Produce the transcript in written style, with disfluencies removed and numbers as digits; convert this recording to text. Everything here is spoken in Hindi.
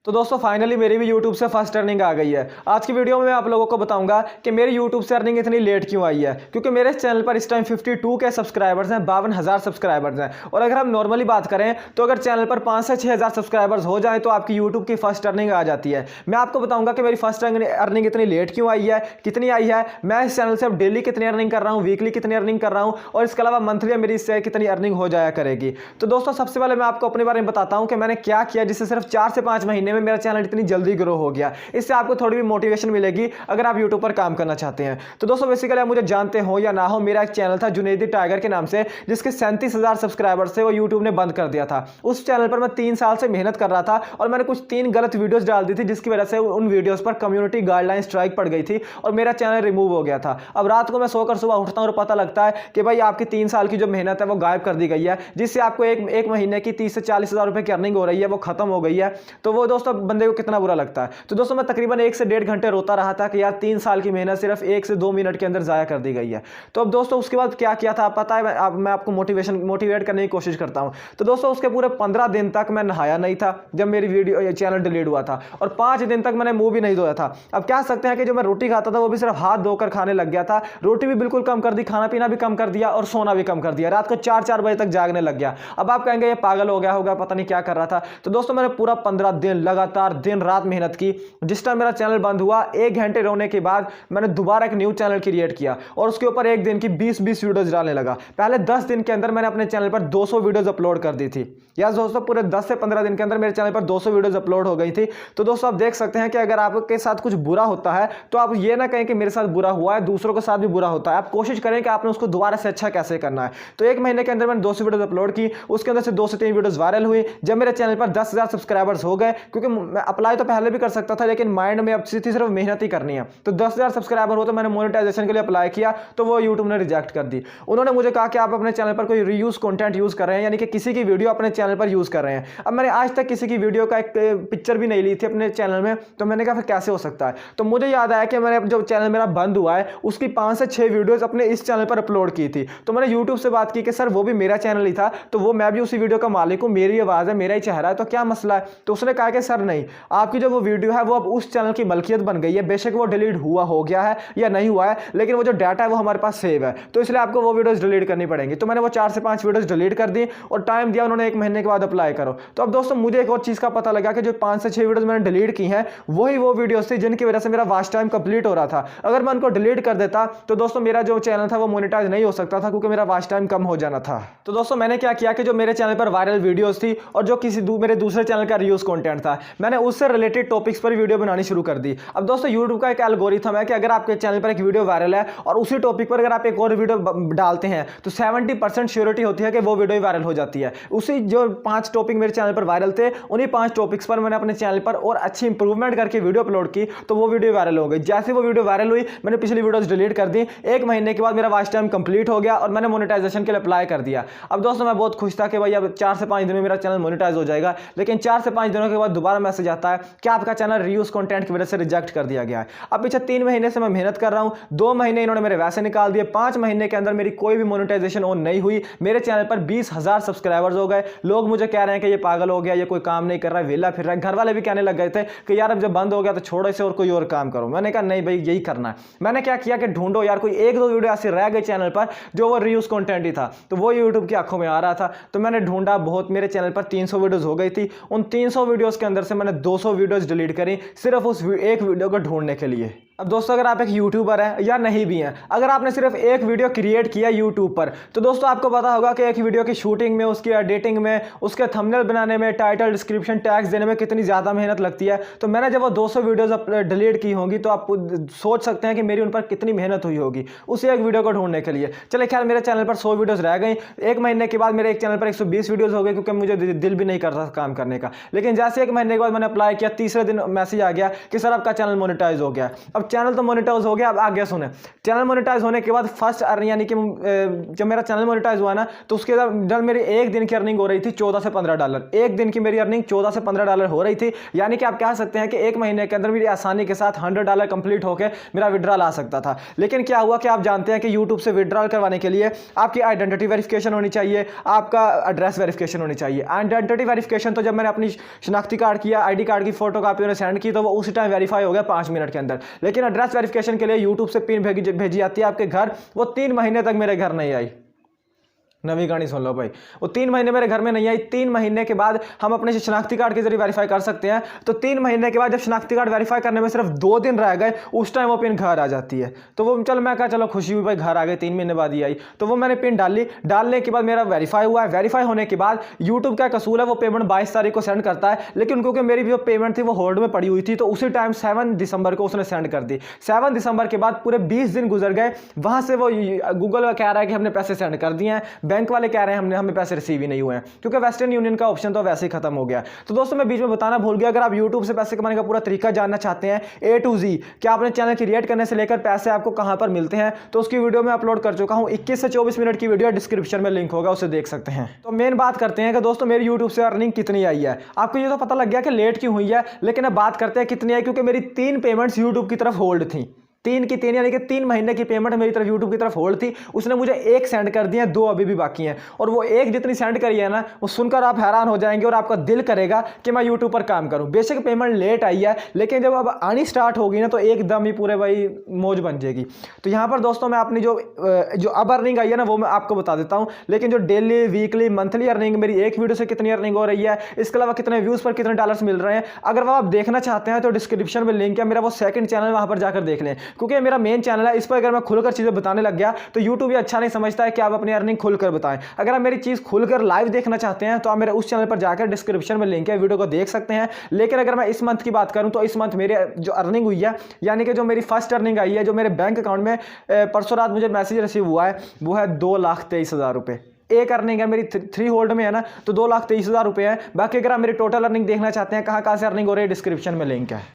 तो दोस्तों फाइनली मेरी भी YouTube से फर्स्ट अर्निंग आ गई है। आज की वीडियो में मैं आप लोगों को बताऊंगा कि मेरी YouTube से अर्निंग इतनी लेट क्यों आई है, क्योंकि मेरे इस चैनल पर इस टाइम 52 के सब्सक्राइबर्स हैं, 52,000 सब्सक्राइबर्स हैं। और अगर हम नॉर्मली बात करें तो अगर चैनल पर 5 से 6,000 सब्सक्राइबर्स हो जाए तो आपकी YouTube की फर्स्ट अर्निंग आ जाती है। मैं आपको बताऊंगा कि मेरी फर्स्ट अर्निंग इतनी लेट क्यों आई है, कितनी आई है, मैं इस चैनल से अब डेली कितनी अर्निंग कर रहा हूँ, वीकली कितनी अर्निंग कर रहा हूँ, और इसके अलावा मंथली मेरी इससे कितनी अर्निंग हो जाया करेगी। तो दोस्तों सबसे पहले मैं आपको अपने बारे में बताता हूँ कि मैंने क्या किया जिससे सिर्फ 4 से 5 महीने में मेरा चैनल इतनी जल्दी ग्रो हो गया। इससे आपको थोड़ी भी मोटिवेशन मिलेगी अगर आप YouTube पर काम करना चाहते हैं। तो दोस्तों बेसिकली आप मुझे जानते हो या ना हो, मेरा एक चैनल था जुनैद टाइगर के नाम से, जिसके 37,000 सब्सक्राइबर्स थे, वो YouTube ने बंद कर दिया था। उस चैनल पर मैं 3 साल से मेहनत कर रहा था और मैंने कुछ 3 गलत वीडियोस डाल दी थी, जिसकी वजह से उन वीडियोस पर कम्युनिटी गाइडलाइन स्ट्राइक पड़ गई थी और मेरा चैनल रिमूव हो गया था। अब रात को मैं सोकर सुबह उठता हूं और पता लगता है कि भाई आपकी 3 साल की जो मेहनत है वो गायब कर दी गई है, जिससे आपको एक महीने की 30 से 40,000 रुपए की अर्निंग हो रही है, वो खत्म हो गई है। तो वो दोस्तों बंदे को कितना बुरा लगता है। तो दोस्तों मैं तकरीबन 1 से 1.5 घंटे रोता रहा था कि यार 3 साल की मेहनत सिर्फ 1 से 2 मिनट के अंदर जाया कर दी गई है। तो अब दोस्तों उसके बाद क्या किया था पता है, मैं आपको मोटिवेट करने की कोशिश करता हूं। तो दोस्तों उसके पूरे 15 दिन तक मैं नहाया नहीं था जब मेरी वीडियो चैनल डिलीट हुआ था, और 5 दिन तक मैंने मुंह भी नहीं धोया था। अब कह सकते हैं कि जो मैं रोटी खाता था वो भी सिर्फ हाथ धोकर खाने लग गया था। रोटी भी बिल्कुल कम कर दी, खाना पीना भी कम कर दिया और सोना भी कम कर दिया। रात को 4-4 बजे तक जागने लग गया। अब आप कहेंगे ये पागल हो गया होगा, पता नहीं क्या कर रहा था। तो दोस्तों मैंने पूरा 15 दिन लगातार दिन रात मेहनत की। जिस टाइम मेरा चैनल बंद हुआ 1 घंटे रोने के बाद मैंने दोबारा एक न्यू चैनल क्रिएट किया और उसके ऊपर एक दिन की 20-20 वीडियोस डालने लगा। पहले 10 दिन के अंदर मैंने अपने चैनल पर 200 वीडियोस अपलोड कर दी थी। यस दोस्तों, पूरे 10 से 15 दिन के अंदर मेरे चैनल पर 200 वीडियोस अपलोड हो गई थी। तो दोस्तों आप देख सकते हैं कि अगर आपके साथ कुछ बुरा होता है तो आप ये ना कहें कि मेरे साथ बुरा हुआ है, दूसरों के साथ भी बुरा होता है। आप कोशिश करें कि आपने उसको दोबारा से अच्छा कैसे करना है। तो 1 महीने के अंदर मैंने 200 वीडियोस अपलोड की, उसके अंदर से 2 से 3 वीडियोस वायरल हुई। जब मेरे चैनल पर 10,000 सब्सक्राइबर्स हो गए, क्योंकि मैं अप्लाई तो पहले भी कर सकता था लेकिन माइंड में अब सिर्फ मेहनत ही करनी है। तो 10,000 सब्सक्राइबर हो तो मैंने मोनेटाइजेशन के लिए अप्लाई किया, तो वो YouTube ने रिजेक्ट कर दी। उन्होंने मुझे कहा कि आप अपने चैनल पर कोई रीयूज कंटेंट यूज कर रहे हैं, यानी कि किसी की वीडियो अपने चैनल पर यूज कर रहे हैं। अब मैंने आज तक किसी की वीडियो का एक पिक्चर भी नहीं ली थी अपने चैनल में, तो मैंने कहा फिर कैसे हो सकता है। तो मुझे याद आया कि मैंने जो चैनल मेरा बंद हुआ है उसकी 5 से 6 वीडियोस अपने इस चैनल पर अपलोड की थी। तो मैंने YouTube से बात की कि सर वो भी मेरा चैनल ही था, तो वो मैं भी उसी वीडियो का मालिक हूं, मेरी आवाज है, मेरा ही चेहरा है, तो क्या मसला है। तो उसने कहा कि सर नहीं, आपकी जो वो वीडियो है वो अब उस चैनल की मलकियत बन गई है, बेशक वो डिलीट हुआ हो गया है या नहीं हुआ है, लेकिन वो जो डाटा है वो हमारे पास सेव है, तो इसलिए आपको वो वीडियोस डिलीट करनी पड़ेंगी। तो मैंने वो 4 से 5 वीडियोस डिलीट कर दी और टाइम दिया उन्होंने 1 महीने के बाद अप्लाई करो। तो अब दोस्तों मुझे एक और चीज का पता लगा कि जो 5 से 6 वीडियोस मैंने डिलीट की हैं वही वो वीडियोस थी जिनकी वजह से मेरा वॉच टाइम कंप्लीट हो रहा था। अगर मैं उनको डिलीट कर देता तो दोस्तों मेरा जो चैनल था वो मोनेटाइज नहीं हो सकता था, क्योंकि मेरा वॉच टाइम कम हो जाना था। तो दोस्तों मैंने क्या किया कि जो मेरे चैनल पर वायरल वीडियोस थी और जो किसी मेरे दूसरे चैनल का रीयूज कंटेंट था, मैंने उससे रिलेटेड टॉपिक्स पर वीडियो बनानी शुरू कर दी। अब दोस्तों यूट्यूब का एक एल्गोरिथम है कि अगर आपके चैनल पर एक वीडियो वायरल है और उसी टॉपिक पर अगर आप एक और वीडियो डालते हैं तो 70% श्योरिटी होती है कि वो वीडियो वायरल हो जाती है। उसी जो 5 टॉपिक मेरे चैनल पर वायरल थे, उन्हीं 5 टॉपिक्स पर मैंने अपने चैनल पर और अच्छी इंप्रूवमेंट करके वीडियो अपलोड की, तो वो वीडियो वायरल हो गई। जैसे वो वीडियो वायरल हुई मैंने पिछली वीडियोस डिलीट कर दी। 1 महीने के बाद मेरा वॉच टाइम कंप्लीट हो गया और मैंने मोनेटाइजेशन के लिए अप्लाई कर दिया। अब दोस्तों मैं बहुत खुश था कि भाई अब 4 से 5 दिन में मेरा चैनल मोनेटाइज हो जाएगा, लेकिन 4 से 5 दिनों के बाद दोबारा मैसेज आता है कि आपका चैनल रीयूज कंटेंट की वजह से रिजेक्ट कर दिया गया है। अब पीछे 3 महीने से मैं मेहनत कर रहा हूं, 2 महीने इन्होंने मेरे वैसे निकाल दिए, 5 महीने के अंदर मेरी कोई भी मोनेटाइजेशन ऑन नहीं हुई। मेरे चैनल पर 20,000 सब्सक्राइबर्स हो गए। लोग मुझे कह रहे हैं कि ये पागल हो गया, ये कोई काम नहीं कर रहा है, वेला फिर रहा है। घर वाले भी कहने लग गए थे कि यार अब जब बंद हो गया तो छोड़ो इसे और कोई और काम करो। मैंने कहा नहीं भाई यही करना है। मैंने क्या किया कि ढूंढो यार कोई 1-2 वीडियो ऐसे रह गए चैनल पर जो वो रीयूज कंटेंट ही था, तो वो यूट्यूब की आंखों में आ रहा था। तो मैंने ढूंढा बहुत, मेरे चैनल पर 300 वीडियोस हो गई थी। उन 300 वीडियोस के अंदर से मैंने 200 वीडियोस डिलीट करी सिर्फ उस एक वीडियो को ढूंढने के लिए। अब दोस्तों अगर आप एक यूट्यूबर हैं या नहीं भी हैं, अगर आपने सिर्फ एक वीडियो क्रिएट किया यूट्यूब पर, तो दोस्तों आपको पता होगा कि एक वीडियो की शूटिंग में, उसकी एडिटिंग में, उसके थंबनेल बनाने में, टाइटल, डिस्क्रिप्शन, टैग्स देने में कितनी ज़्यादा मेहनत लगती है। तो मैंने जब वो 200 वीडियोज़ डिलीट की होंगी तो आप सोच सकते हैं कि मेरी उन पर कितनी मेहनत हुई होगी उस एक वीडियो को ढूंढने के लिए। चले खैर मेरे चैनल पर 100 वीडियोज़ रह गई। 1 महीने के बाद मेरे एक चैनल पर 120 वीडियोज़ हो गए, क्योंकि मुझे दिल भी नहीं करता काम करने का। लेकिन जैसे 1 महीने के बाद मैंने अप्लाई किया, तीसरे दिन मैसेज आ गया कि सर आपका चैनल मोनेटाइज हो गया। अब चैनल तो मोनेटाइज हो गया। अब आगे सुने, चैनल मोनेटाइज होने के बाद फर्स्ट अर्निंग यानी कि जब मेरा चैनल मोनेटाइज हुआ ना, तो उसके बाद मेरी एक दिन की अर्निंग हो रही थी $14 से $15। एक दिन की मेरी अर्निंग $14 से $15 हो रही थी। यानी कि आप कह सकते हैं कि एक महीने के अंदर मेरी आसानी के साथ $100 कंप्लीट होकर मेरा विड्रॉल आ सकता था। लेकिन क्या हुआ कि आप जानते हैं कि यूट्यूब से विड्रॉल करवाने के लिए आपकी आइडेंटिटी वेरिफिकेशन होनी चाहिए, आपका एड्रेस वेरिफिकेशन होनी चाहिए। आइडेंटिटी वेरिफिकेशन तो जब मैंने अपनी शनाख्ती कार्ड किया, आईडी कार्ड की फोटो कापी उन्हें सेंड की, तो वो उसी टाइम वेरीफाई हो गया 5 मिनट के अंदर। लेकिन एड्रेस वेरिफिकेशन के लिए यूट्यूब से पिन भेजी जाती है आपके घर, वो 3 महीने तक मेरे घर नहीं आई। नवी कहानी सुन लो भाई, वो 3 महीने मेरे घर में नहीं आई। 3 महीने के बाद हम अपने शनाख्ती कार्ड के जरिए वेरीफाई कर सकते हैं। तो 3 महीने के बाद जब शनाख्ती कार्ड वेरीफाई करने में सिर्फ 2 दिन रह गए, उस टाइम वो पिन घर आ जाती है। तो वो चलो मैं कहा चलो खुशी हुई भाई, घर आ गए, 3 महीने बाद ही आई। तो वो मैंने पिन डाली, डालने के बाद मेरा वेरीफाई हुआ है। वेरीफाई होने के बाद यूट्यूब का कसूल है, वो पेमेंट 22 तारीख को सेंड करता है। लेकिन क्योंकि मेरी जो पेमेंट थी वो होल्ड में पड़ी हुई थी, तो उसी टाइम 7 दिसंबर को उसने सेंड कर दी। 7 दिसंबर के बाद पूरे 20 दिन गुजर गए। वहां से वो गूगल कह रहा है कि हमने पैसे सेंड कर दिए हैं, बैंक वाले कह रहे हैं हमें पैसे रिसीव ही नहीं हुए हैं, क्योंकि वेस्टर्न यूनियन का ऑप्शन तो वैसे ही खत्म हो गया। तो दोस्तों मैं बीच में बताना भूल गया, अगर आप यूट्यूब से पैसे कमाने का पूरा तरीका जानना चाहते हैं A to Z, कि आपने चैनल क्रिएट करने से लेकर पैसे आपको कहां पर मिलते हैं, तो उसकी वीडियो मैं अपलोड कर चुका हूं। 21 से 24 मिनट की वीडियो डिस्क्रिप्शन में लिंक होगा, उसे देख सकते हैं। तो मेन बात करते हैं कि दोस्तों मेरी यूट्यूब से अर्निंग कितनी आई है। आपको ये तो पता लग गया कि लेट क्यों हुई है, लेकिन अब बात करते हैं कितनी आई, क्योंकि मेरी 3 पेमेंट्स यूट्यूब की तरफ होल्ड थी। 3 की 3 यानी कि 3 महीने की पेमेंट मेरी तरफ यूट्यूब की तरफ होल्ड थी। उसने मुझे 1 सेंड कर दिया, 2 अभी भी बाकी हैं। और वो 1 जितनी सेंड करी है ना, वो सुनकर आप हैरान हो जाएंगे और आपका दिल करेगा कि मैं यूट्यूब पर काम करूं। बेशक पेमेंट लेट आई है, लेकिन जब अब आनी स्टार्ट होगी ना, तो एकदम ही पूरे भाई मौज बन जाएगी। तो यहाँ पर दोस्तों मैं अपनी जो अब अर्निंग आई है ना, वो मैं आपको बता देता हूँ। लेकिन जो डेली, वीकली, मंथली अर्निंग, मेरी एक वीडियो से कितनी अर्निंग हो रही है, इसके अलावा कितने व्यूज़ पर कितने डॉलर्स मिल रहे हैं, अगर वो आप देखना चाहते हैं तो डिस्क्रिप्शन में लिंक है, मेरा वो सेकंड चैनल, वहाँ पर जाकर देख लें। क्योंकि मेरा मेन चैनल है, इस पर अगर मैं खुलकर चीजें बताने लग गया तो YouTube ये अच्छा नहीं समझता है कि आप अपनी अर्निंग खुलकर बताएं। अगर आप मेरी चीज खुलकर लाइव देखना चाहते हैं तो आप मेरे उस चैनल पर जाकर डिस्क्रिप्शन में लिंक है, वीडियो को देख सकते हैं। लेकिन अगर मैं इस मंथ की बात करूं तो इस मंथ मेरी जो अर्निंग हुई है, यानी कि जो मेरी फर्स्ट अर्निंग आई है, जो मेरे बैंक अकाउंट में परसों रात मुझे मैसेज रिसीव हुआ है, वो है 2,23,000 रुपये। एक अर्निंग है मेरी 3 होल्ड में है ना, तो 2,23,000 रुपये है। बाकी अगर आप मेरी टोटल अर्निंग देखना चाहते हैं, कहाँ से अर्निंग हो रही है, डिस्क्रिप्शन में लिंक है।